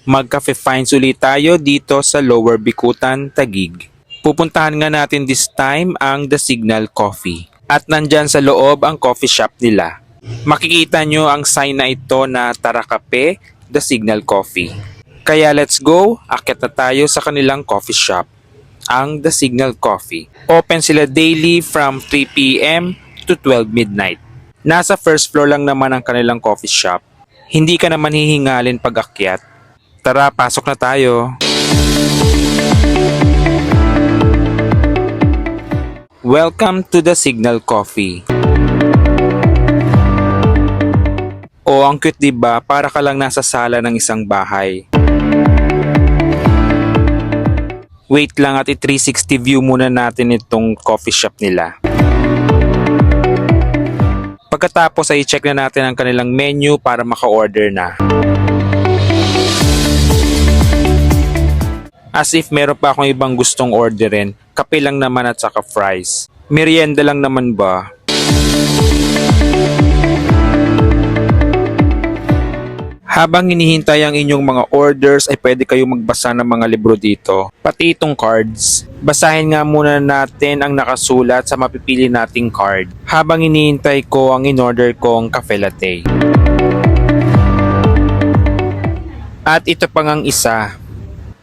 Mag-cafe finds ulit tayo dito sa Lower Bikutan, Taguig. Pupuntahan nga natin this time ang The Signal Coffee. At nandyan sa loob ang coffee shop nila. Makikita nyo ang sign na ito na Tara Kape, The Signal Coffee. Kaya let's go, akit na tayo sa kanilang coffee shop, ang The Signal Coffee. Open sila daily from 3 p.m. to 12 midnight. Nasa first floor lang naman ang kanilang coffee shop. Hindi ka naman hihingalin pag akyat. Tara, pasok na tayo. Welcome to The Signal Coffee. Oh, ang cute diba? Para ka lang nasa sala ng isang bahay. Wait lang at i-360 view muna natin itong coffee shop nila. Pagkatapos ay i-check na natin ang kanilang menu para maka-order na. As if meron pa akong ibang gustong orderin, kape lang naman at saka fries. Merienda lang naman ba? Habang hinihintay ang inyong mga orders ay pwede kayong magbasa ng mga libro dito. Pati itong cards. Basahin nga muna natin ang nakasulat sa mapipili nating card. Habang hinihintay ko ang in-order kong cafe latte. At ito pa ngang isa.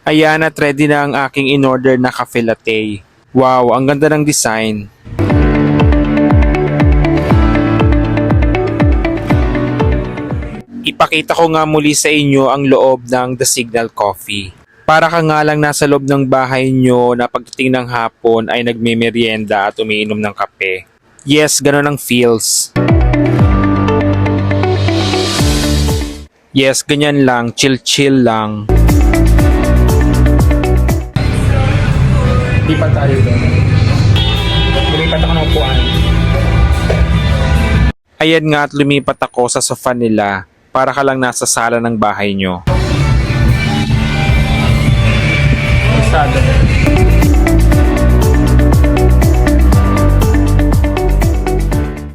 Ayan at ready na ang aking in-order na cafe latte. Wow, ang ganda ng design. Ipakita ko nga muli sa inyo ang loob ng The Signal Coffee. Para ka nga lang nasa loob ng bahay nyo na pagdating ng hapon ay nagme-merienda at umiinom ng kape. Yes, ganun ang feels. Yes, ganyan lang, chill-chill lang. Lipat tayo doon. Lumipat ako ng upuan. Ayan nga at lumipat ako sa sofa nila para ka lang nasa sala ng bahay nyo.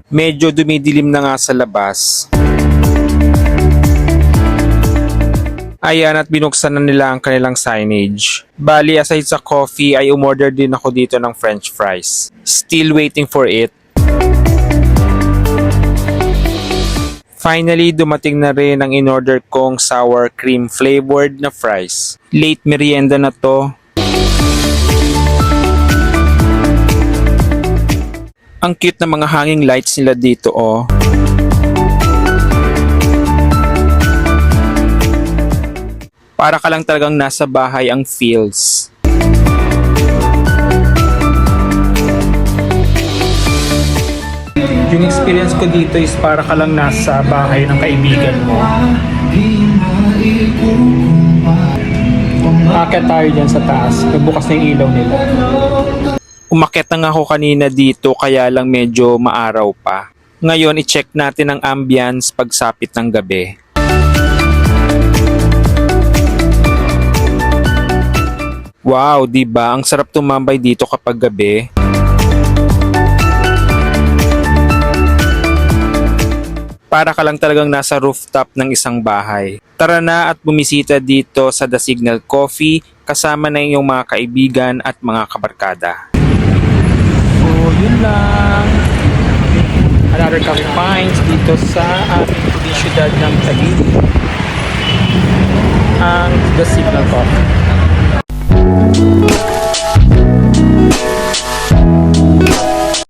Medyo dumidilim na nga sa labas. Ayan at binuksan na nila ang kanilang signage. Bali, aside sa coffee ay umorder din ako dito ng french fries. Still waiting for it. Finally, dumating na rin ang in-order kong sour cream flavored na fries. Late merienda na to. Ang cute na mga hanging lights nila dito oh. Para ka lang talagang nasa bahay ang feels. Yung experience ko dito is para ka lang nasa bahay ng kaibigan mo. Aakyat tayo dyan sa taas. Nagbukas na yung ilaw nila. Umakyat na nga ako kanina dito kaya lang medyo maaraw pa. Ngayon i-check natin ang ambience pagsapit ng gabi. Wow, diba? Ang sarap tumambay dito kapag gabi. Para ka lang talagang nasa rooftop ng isang bahay. Tara na at bumisita dito sa The Signal Coffee kasama na iyong mga kaibigan at mga kabarkada. So, yun lang. Another coffee finds dito sa aming siyudad ng Taguig. Ang The Signal Coffee.